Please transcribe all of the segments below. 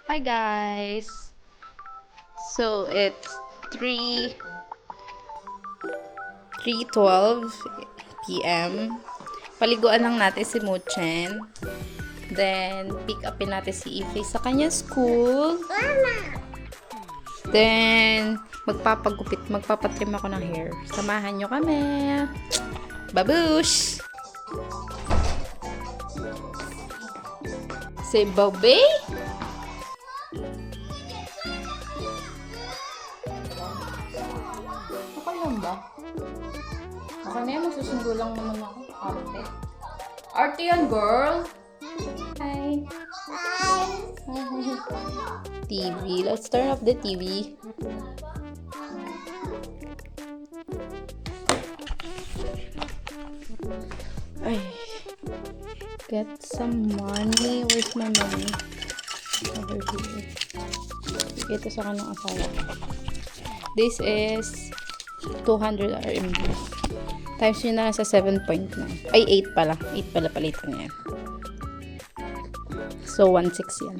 Hi guys! So it's 3:12 p.m. Paliguan lang natin si Muchen. Then, pick upin natin si Ify sa kanyang school. Then, magpapatrim ako ng hair. Samahan nyo kami. Babush! Say Bobby! Okay lang ba? Ako na yan, masusundo lang naman ako. Arte. Arte yan, girl! Hi! Hi! TV. Let's turn off the TV. Ay. Get some money. Where's my money? Over here. Ito sa kanang asawa. This is 200 RMB. Times yun na sa 7.9. Ay, 8 pala. 8 pala palitan yan. So, 1.6 yan.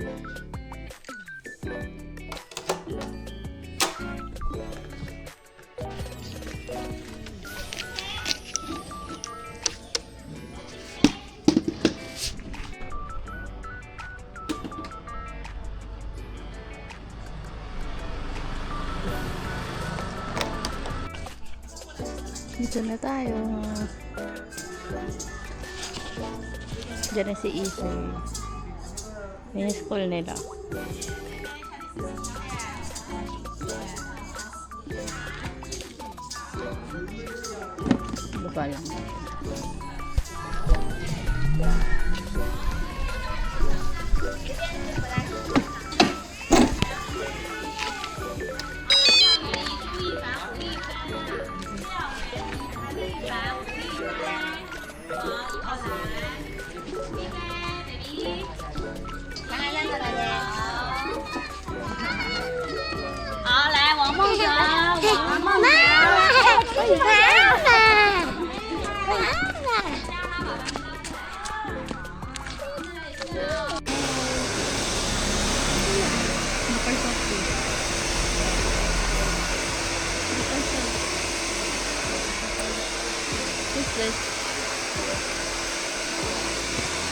Dito na tayo. Diyan na si Ethan. Yan yung school nila. Baba lang.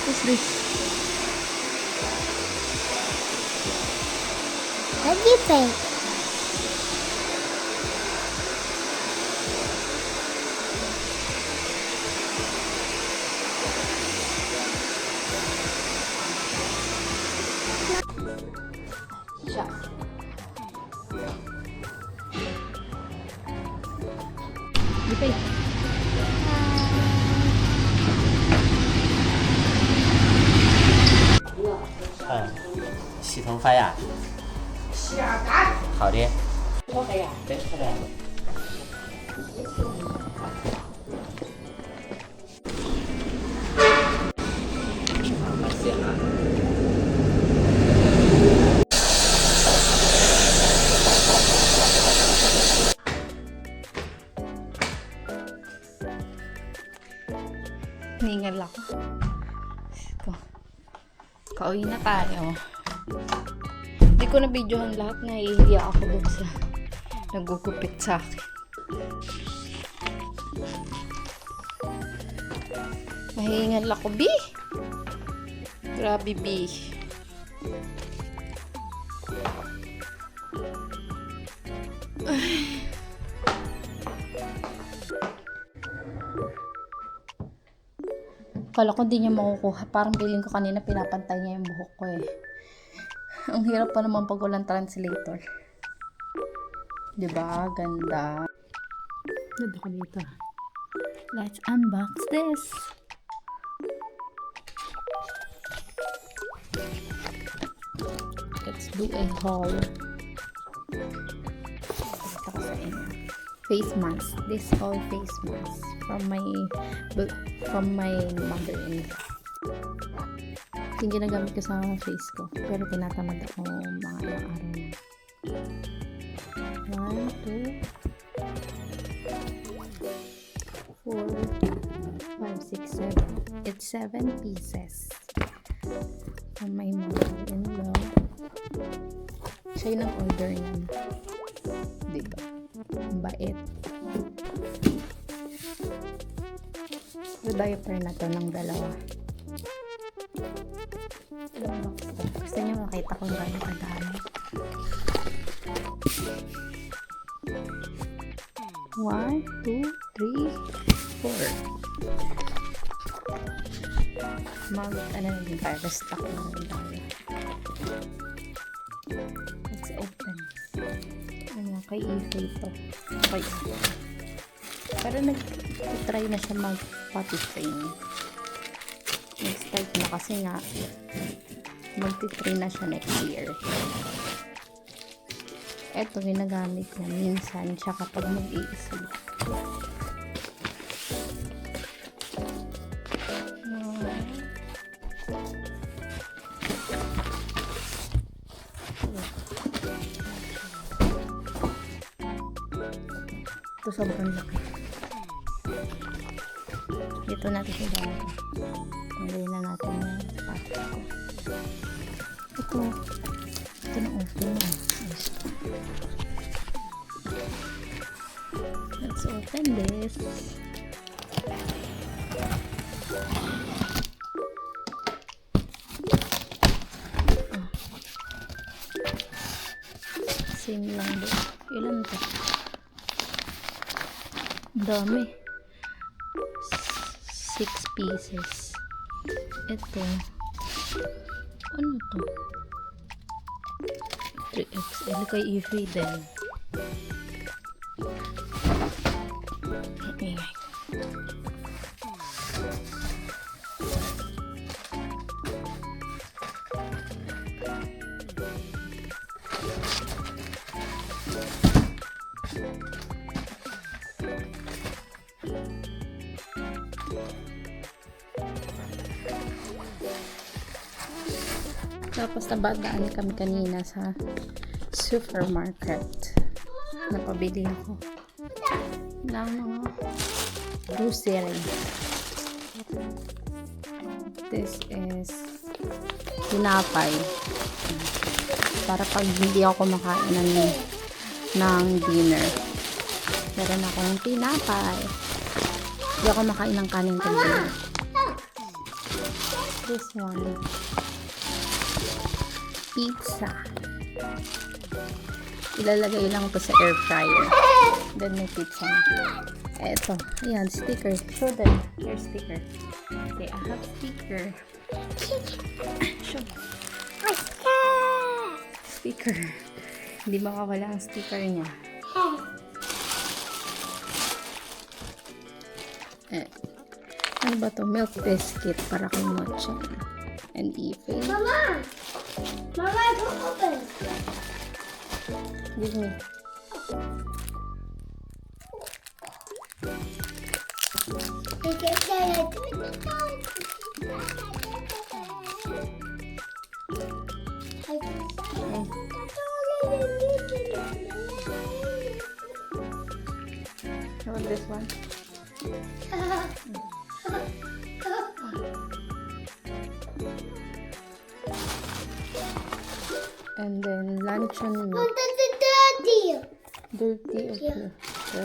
What's this? What do you think? Siya. Dito. 洗头发呀？好的。对，好的。 Hiningal ako. Kauwi na tayo. Hindi ko na videohan lahat. Nahihiya ako dun sa nagugupit sa akin. Mahingal ako, B. Grabe, B. Kala ko di niya makukuha. Parang feeling ko kanina pinapantay niya yung buhok ko eh. Ang hirap pa naman pag walang translator. Diba? Ganda. Ganda ko dito. Let's unbox this. Let's do a haul. Ito ko sa inyo. Face mask. This all face mask from my mother-in-law. Yung ginagamit ko sa face ko, pero tinatamad ako mga ilang araw na. 1, 2, 4, 5, 6, 7. It's 7 pieces from my mother-in-law. Siya yung nag-order yan. Diba? Ang bait. Yung diaper na to ng dalawa. Ilang box to? Gusto niyo makita kung gano'n kadami. 1, 2, 3, 4. Ano na din tayo? Restock na rin tayo. Let's open. Ano, kay Ify to. Kay Ify. Pero nag-try na siya mag-potty train. Nag-start na kasi nga mag-train na siya next year. Eto, ginagamit niya minsan siya kapag mag-iisip. Ito sobrang laki. Dito natin siya dahil. Tanggalin na natin yung pato ko. Ito na open na. Let's open this. Same lang din. Ilan to? Dami. 6 pieces. Ito. Ano to? 3XL kay Ify din. Ingay. Tapos nabadaan kami kanina sa supermarket. Napabili ako ng mga grocery. This is tinapay. Para pag hindi ako kumakain ng dinner. Meron akong tinapay. Hindi ako makain ng kanin ng dinner. This one. Pizza. Ilalagay lang ito sa air fryer. Then may pizza. Eto. Ayan, sticker. Show them your sticker. Okay, I have sticker. Show. Sticker. Hindi makawala ang sticker niya. Ano ba to? Milk biscuit para kay Mochi and Ify. Mama! Mama, don't open. Give me. How about this one? And then luncheon meat. Dirty, okay. So,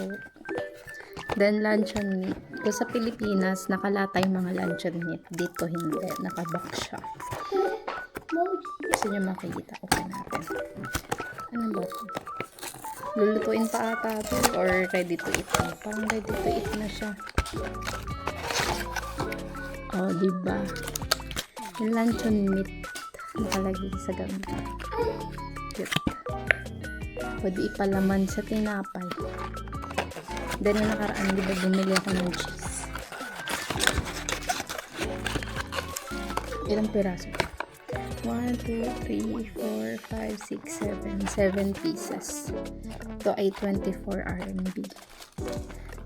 then luncheon meat. Kung sa Pilipinas, nakalata yung mga luncheon meat. Dito hindi. Nakabox siya. Gusto nyo makikita. Okay natin. Ano ba ito? Lulutuin pa ata ito or ready to eat na? Parang ready to eat na siya. Oh, diba? Yung luncheon meat nakalagay sa gamit. Cute. Pwede ipalaman sa tinapay. Then yung nakaraan, diba bumili ako ng cheese. Ilang piraso? 1, 2, 3, 4, 5, 6, 7 pieces. Ito ay 24 RMB.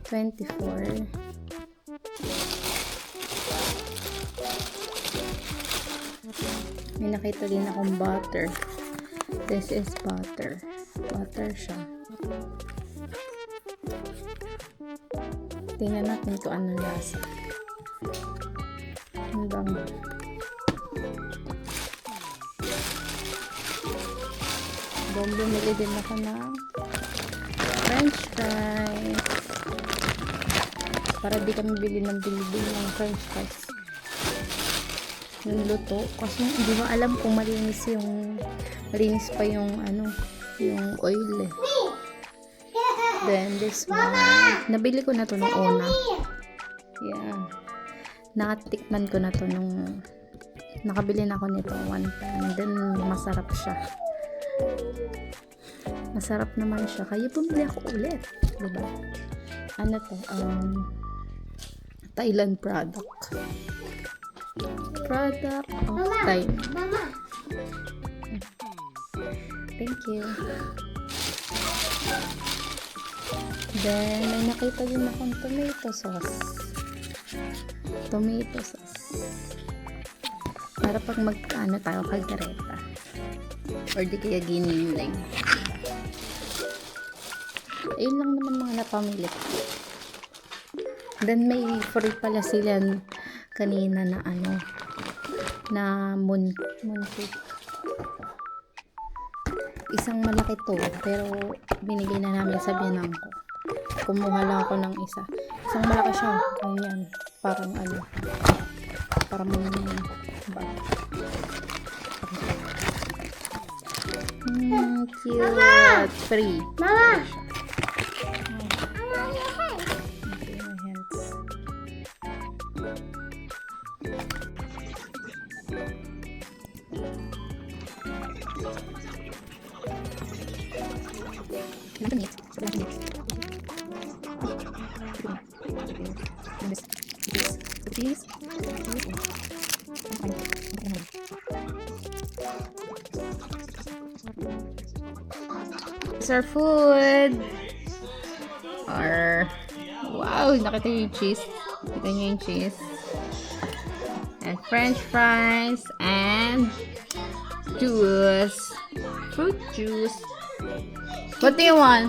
24. May nakita din akong butter. This is butter. Butter siya. Tingnan natin kung anong lasa. Ang dami. Doon bumili din ako ng french fries. Para di kami bili ng french fries. Yung luto. Kasi hindi mo alam kung malinis pa yung yung oil eh. Then this one. Nabili ko na to nung una. Yeah. Nakatikman ko na to nung nakabili na ako nito one time. Then masarap siya. Masarap naman siya. Kaya bumili ako ulit. Diba? Ano to? Thailand product. Product of Thailand. Mama. Thank you. Then, may nakita din akong tomato sauce. Tomato sauce. Para pag tayo, kaldereta. Or di kaya giniling. Ayun lang naman mga napamili ko. Then, may free pala sila kanina na na mooncake. Isang malaki to, pero binigay na namin sa biyanang ko. Kumuha lang ako ng isa. Isang malaki siya. Ganyan. Parang parang cute. Free. Mama. Okay, my hands. It's our food. Wow, nakita niyo yung cheese. Nakita niyo yung cheese. And french fries and juice. Fruit juice. What do you want?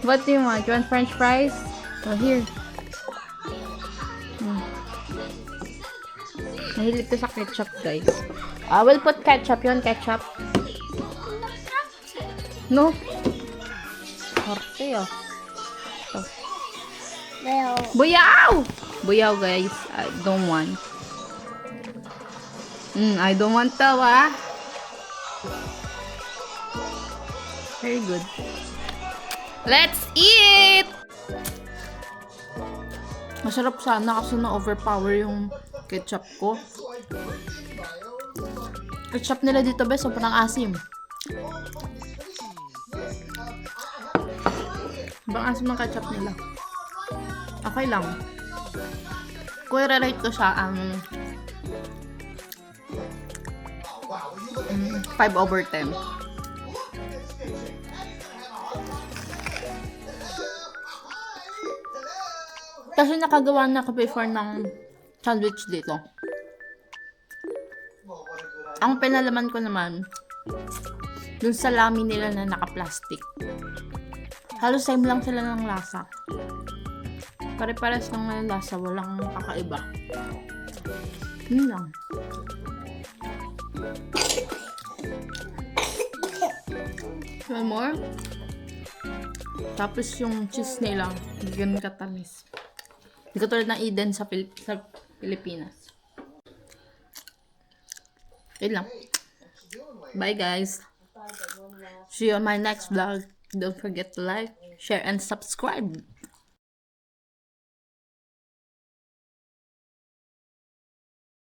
What do you want? You want french fries? Oh, here. Nahilig ko sa ketchup, guys. I will put ketchup. You want ketchup? No. Horte, oh. Well, Buyaw! Buyaw, guys. I don't want. I don't want to, ah. Very good. Let's eat! Masarap sana kasi na-overpower yung ketchup ko. Ketchup nila dito, be, sobrang asim. Sobrang asim ng ketchup nila. Okay lang. Kung i-relate ko siya, 5/10. Kasi nakagawa na ako before ng sandwich dito. Ang pinalaman ko naman, dun salami nila na naka-plastic. Halos same lang sila ng lasa. Pare-pares lang ng lasa, walang kakaiba. Yun lang. One more. Tapos yung cheese nila, hindi ganun katamis. Hindi katulad ng Eden sa Pilipinas. Yun lang. Bye, guys. See you on my next vlog. Don't forget to like, share, and subscribe.